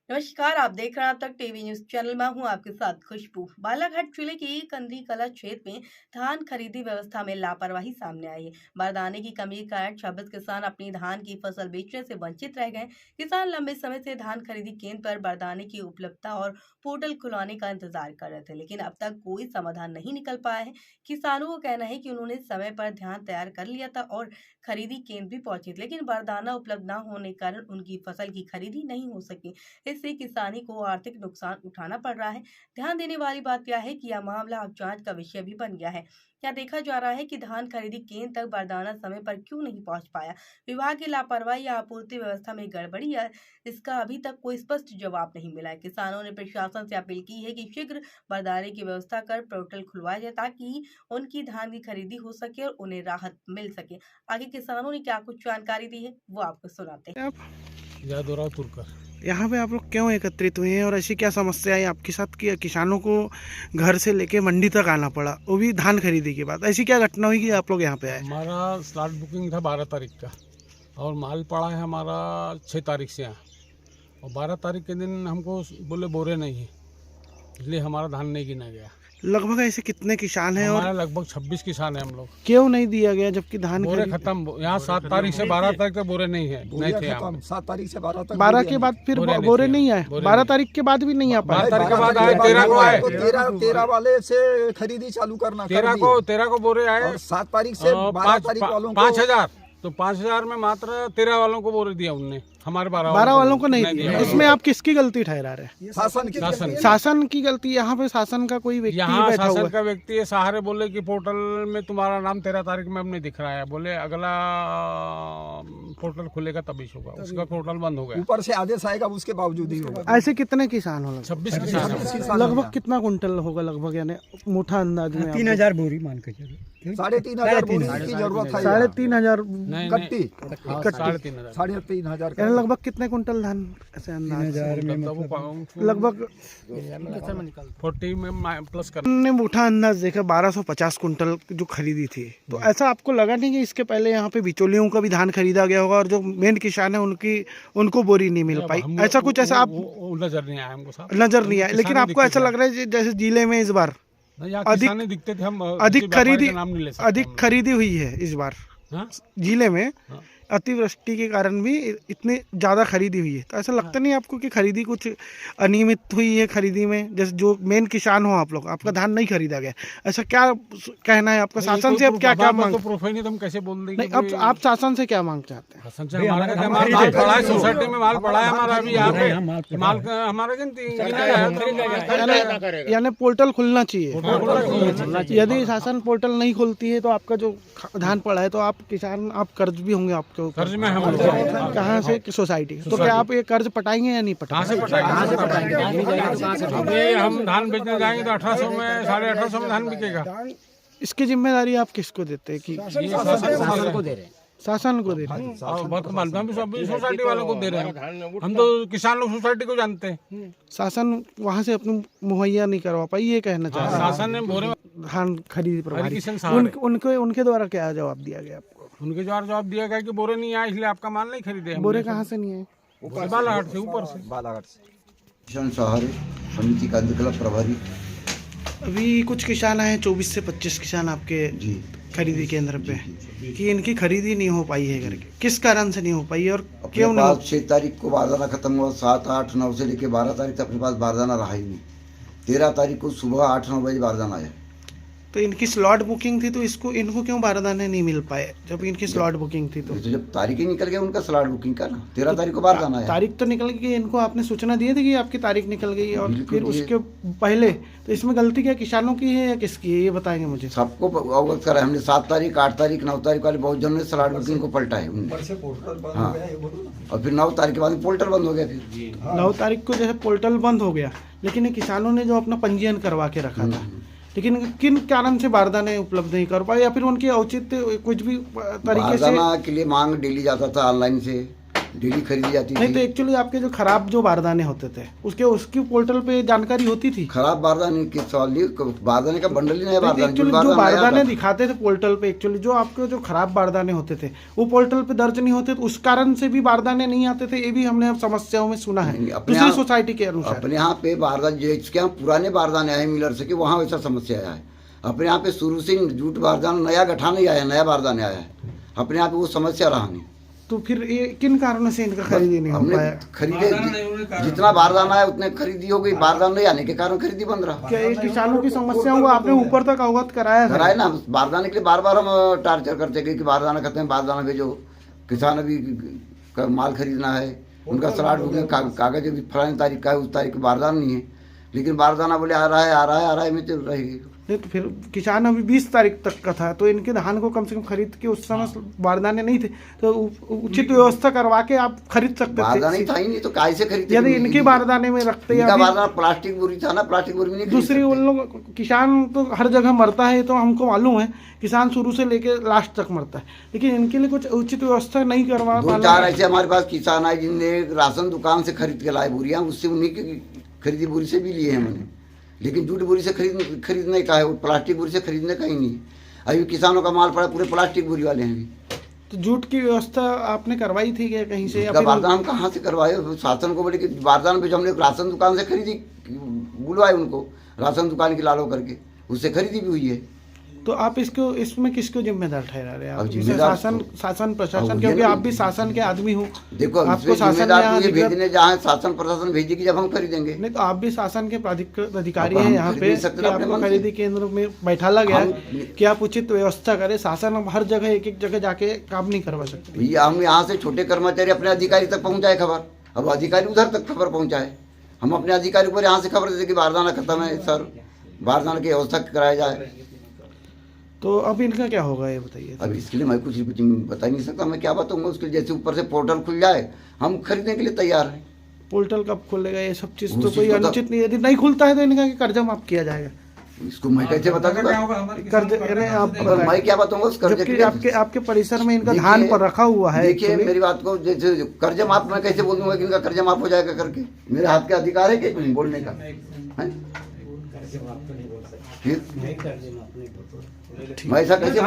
नमस्कार, आप देख रहे हैं अब तक टीवी न्यूज चैनल में हूं आपके साथ खुशबू। बालाघाट जिले के कंदी कला क्षेत्र में धान खरीदी व्यवस्था में लापरवाही सामने आई है। बारदाने की कमी के कारण 26 किसान अपनी धान की फसल बेचने से वंचित रह गए। किसान लंबे समय से धान खरीदी केंद्र पर बारदाने की उपलब्धता और पोर्टल खुलवाने का इंतजार कर रहे थे, लेकिन अब तक कोई समाधान नहीं निकल पाया है। किसानों का कहना है कि उन्होंने समय पर धान तैयार कर लिया था और खरीदी केंद्र भी पहुंचे थे, लेकिन बारदाना उपलब्ध न होने के कारण उनकी फसल की खरीदी नहीं हो सकी। इससे किसानी को आर्थिक नुकसान उठाना पड़ रहा है। ध्यान देने वाली बात यह है कि यह मामला अब जांच का विषय भी बन गया है। क्या देखा जा रहा है कि धान खरीदी केंद्र तक बारदाना समय पर क्यों नहीं पहुंच पाया? विभाग की लापरवाही या आपूर्ति व्यवस्था में गड़बड़ी है, इसका अभी तक कोई स्पष्ट जवाब नहीं मिला है। किसानों ने प्रशासन से अपील की है कि शीघ्र बारदाने की व्यवस्था कर पोर्टल खुलवाया जाए ताकि उनकी धान की खरीदी हो सके और उन्हें राहत मिल सके। आगे किसानों ने क्या कुछ जानकारी दी है वो आपको सुनाते हैं। यादवराव तुरकर। यहाँ पे आप लोग क्यों एकत्रित हुए हैं और ऐसी क्या समस्या है आपके साथ कि किसानों को घर से लेके मंडी तक आना पड़ा, वो भी धान खरीदी के बाद? ऐसी क्या घटना हुई कि आप लोग यहाँ पे आए? हमारा स्लॉट बुकिंग था 12 तारीख का और माल पड़ा है हमारा 6 तारीख से यहाँ, और 12 तारीख के दिन हमको बोले बोरे नहीं है, इसलिए हमारा धान नहीं गिना गया। लगभग ऐसे कितने किसान हैं हमारा और लगभग 26 किसान है हम लोग। क्यों नहीं दिया गया जबकि धान बोरे खत्म, यहाँ 7 तारीख से 12 तारीख तक बोरे नहीं है, नहीं थे यहाँ। 7 तारीख से 12 तक 12 के बाद फिर बोरे नहीं आए, 12 तारीख के बाद भी नहीं आ पाए। 12 तारीख के बाद आए, 13 को आए, 13 वाले से खरीदी चालू करना 13 को बोरे आए और 7 तारीख से 12 तारीख वालों को 5000, तो 5000 में मात्र 13 वालों को बोरे दिया उनने, हमारे 12 वालों को नहीं दिया। इसमें आप किसकी गलती ठहरा रहे हैं? शासन की गलती। यहाँ पे शासन का कोई व्यक्ति यहाँ बैठा हुआ शासन है। का व्यक्ति है, सहारे बोले कि पोर्टल में तुम्हारा नाम 13 तारीख में हमने दिख रहा है, बोले अगला पोर्टल खुलेगा तभी होगा, उसका पोर्टल बंद हो गया। ऊपर से आदेश आएगा, उसके बावजूद ही होगा। ऐसे कितने किसान हो? 26 किसान। लगभग कितना कुंटल होगा लगभग, यानी मुठा अंदाज में? 3000 बोरी मान के चलो। 3,500 बोरी की जरूरत है। 3,500 नहीं, कट्टी 3,500। 3,500 यानी लगभग कितने कुंटल धान ऐसे अंदाज? लगभग 40 में प्लस कर। हमने मुठा अंदाज देखा 1250 कुंटल जो खरीदी थी, तो ऐसा आपको लगा नहीं कि इसके पहले यहाँ पे बिचौलियों का भी धान खरीदा गया होगा और जो मेन किसान है उनको बोरी नहीं मिल पाई? ऐसा कुछ ऐसा आप नजर नहीं आया हमको साहब, नजर नहीं आया, लेकिन आपको ऐसा लग रहा है जैसे जिले में इस बार अधिक दिखते थे, हम अधिक खरीदी हुई है इस बार जिले में। अतिवृष्टि के कारण भी इतनी ज़्यादा खरीदी हुई है, तो ऐसा लगता नहीं आपको कि खरीदी कुछ अनियमित हुई है खरीदी में? जैसे जो मेन किसान हो आप लोग, आपका धान नहीं खरीदा गया, ऐसा क्या कहना है आपका? शासन से अब क्या क्या मांग? प्रूफ नहीं, तुम कैसे बोल देंगे? अब आप शासन से क्या मांग चाहते हैं? शासन से हमारा माल पड़ा है, सोसाइटी में माल पड़ा है हमारा, अभी यहाँ पे माल हमारा यानी पोर्टल खुलना चाहिए। यदि शासन पोर्टल नहीं खोलती है तो आपका जो धान पड़ा है, तो आप किसान, आप कर्ज भी होंगे आपके ऊपर। कर्ज में हम कहाँ से? सोसाइटी। तो क्या आप ये कर्ज पटाएंगे या नहीं पटाएंगे? अभी हम धान बेचने जाएंगे तो 1800 में, 1850 में धान बिकेगा। इसकी जिम्मेदारी आप किसको देते हैं? कि शासन को दे रहे हैं। शासन को दे रहे हैं। हम सब सोसाइटी वालों को दे रहे हैं, हम तो किसान लोग सोसाइटी को जानते हैं। शासन वहाँ से अपने मुहैया नहीं करवा पाई, ये कहना चाहते हैं? शासन ने बोरे धान खरीदी प्रभारी उनके द्वारा क्या जवाब दिया गया आपको? उनके द्वारा जवाब दिया गया कि बोरे नहीं आए, इसलिए आपका माल नहीं खरीदे। बोरे कहाँ से नहीं आए? बालाघाट से, ऊपर से। बालाघाट से। किसान सहारे समिति का क्लब प्रभारी। अभी कुछ किसान आए, 24 से 25 किसान आपके जी खरीदी केंद्र पे, कि इनकी खरीदी नहीं हो पाई है करके। किस कारण से नहीं हो पाई और क्यों अपने नहीं? पास 6 तारीख को बारदाना खत्म हुआ, 7, 8, 9 से लेके 12 तारीख तक अपने पास बारदाना रहा ही नहीं। 13 तारीख को सुबह 8-9 बजे बारदाना आया। तो इनकी स्लॉट बुकिंग थी, तो इनको क्यों बारदाने नहीं मिल पाए जब इनकी स्लॉट बुकिंग थी? तो जब तारीख ही निकल गया उनका स्लॉट बुकिंग का ना, 13 तारीख को बारदाना आया। तारीख तो निकल गई, इनको आपने सूचना दी थी कि आपकी तारीख निकल गई, और फिर उसके पहले तो इसमें गलती क्या किसानों की है या किसकी है, ये बताएंगे मुझे। सबको अवगत करा हमने। 7 तारीख, 8 तारीख, 9 तारीख वाले बहुत जनों ने स्लॉट बुकिंग को पलटा है उनने। हाँ, और फिर 9 तारीख के बाद पोर्टल बंद हो गया। फिर 9 तारीख को जो है पोर्टल बंद हो गया, लेकिन ये किसानों ने जो अपना पंजीयन करवा के रखा था, लेकिन किन कारण से बारदाने उपलब्ध नहीं कर पाए, या फिर उनके औचित्य कुछ भी तरीके से? बारदाना के लिए मांग डेली जाता था ऑनलाइन से, डेली खरीदी जाती नहीं तो थी। एक्चुअली आपके जो खराब जो बारदाने होते थे उसकी पोर्टल पे जानकारी होती थी। खराब बारदाने की सवाल, बारदाने का बंडल ही नहीं है। एक्चुअली जो बारदाने दिखाते थे पोर्टल पे, एक्चुअली जो आपके जो खराब बारदाने होते थे वो पोर्टल पे दर्ज नहीं होते, तो उस कारण से भी बारदाने नहीं आते थे। ये भी हमने अब समस्याओं में सुना है दूसरी सोसाइटी के अनुसार। अपने यहाँ पे बारदाने जिसके यहाँ पुराने बारदाने आए मिलर से कि वहाँ वैसा समस्या आया है। अपने यहाँ पे शुरू से जूट बारदाना नया गठा नहीं आया, नया बारदाने आया है। अपने यहाँ पे वो समस्या रहा नहीं। तो फिर ये किन कारणों से इनका खरीदी नहीं हो पाया? खरीदे जितना बारदाना है उतने खरीदी हो गई, बारदाना नहीं आने के कारण खरीदी बंद रहा। क्या ये किसानों की समस्याओं को आपने ऊपर तक अवगत कराया था? कराए ना, बारदाने के लिए बार बार हम टार्चर करते गए कि बारदाना कहते हैं, बारदाना भेजो। किसान अभी माल खरीदना है, उनका सलाड बुकिंग कागज अभी फलानी तारीख का है, उस तारीख बारदाना नहीं है, लेकिन बारदाना बोले आ रहा है में चल रहेगी। नहीं तो फिर किसान अभी 20 तारीख तक का था, तो इनके धान को कम से कम खरीद के, उस समय बारदाने नहीं थे तो उचित व्यवस्था करवा के आप खरीद सकते थे। बारदाना ही था ही नहीं तो कैसे खरीदते? यदि इनके बारदाने में रखते इनका बारदाना प्लास्टिक बोरी था ना, प्लास्टिक बोरी में नहीं। दूसरी उन लोग किसान तो हर जगह मरता है, तो हमको मालूम है किसान शुरू से लेके लास्ट तक मरता है, लेकिन इनके लिए कुछ उचित व्यवस्था नहीं करवा पा। 2-4 ऐसे हमारे पास किसान आए जिनने राशन दुकान से खरीद के लाए बोरियां, उससे उन्हीं की खरीदी बोरी से भी लिए हैं मैंने, लेकिन जूट बोरी से खरीदने का है, वो प्लास्टिक बोरी से खरीदने का ही नहीं। अभी किसानों का माल पड़ा पूरे प्लास्टिक बोरी वाले हैं। तो जूट की व्यवस्था आपने करवाई थी क्या कहीं से? बारदाना हम कहाँ से करवाए? शासन को बोले कि बारदाना भेजो, हमने राशन दुकान से खरीदी, बुलवाए उनको राशन दुकान की लालो करके, उससे खरीदी भी हुई है। तो आप इसमें किसको जिम्मेदार ठहरा रहे हैं? जिम्मेदार शासन प्रशासन, क्योंकि आप भी शासन के आदमी हो। देखो आपको शासन में भेजने जहाँ शासन प्रशासन भेजेगी जब हम खरीदेंगे। नहीं तो आप भी शासन के अधिकारी हैं यहाँ पे, आपको खरीदी केंद्र में बैठाला गया कि आप उचित व्यवस्था करें। शासन अब हर जगह एक जगह जाके काम नहीं करवा सकते। भैया हम यहाँ से छोटे कर्मचारी अपने अधिकारी तक पहुँचाए खबर, अब अधिकारी उधर तक खबर पहुँचाए। हम अपने अधिकारी को यहाँ से खबर देते कि बारदाना खत्म है सर, बारदाना की व्यवस्था कराया जाए। तो अब इनका क्या होगा ये बताइए? अब इसके लिए मैं कुछ बता नहीं सकता, मैं क्या बताऊंगा उसके लिए। जैसे ऊपर से पोर्टल खुल जाए हम खरीदने के लिए तैयार हैं। पोर्टल कब खुलेगा? ये सब चीज़ तो कोई अनुचित नहीं, यदि नहीं खुलता है तो इनका कर्जा माफ किया जाएगा। इसको मैं कैसे बता दूंगा? कर्ज आप मैं क्या बताऊंगा उस कर्जे के? आपके परिसर में इनका धान पर रखा हुआ है। देखिए मेरी बात को, जैसे कर्जा माफ मैं कैसे बोल दूंगा कि इनका कर्जा माफ हो जाएगा करके? मेरे हाथ के अधिकार है कि बोलने का? मैं ऐसा कैसे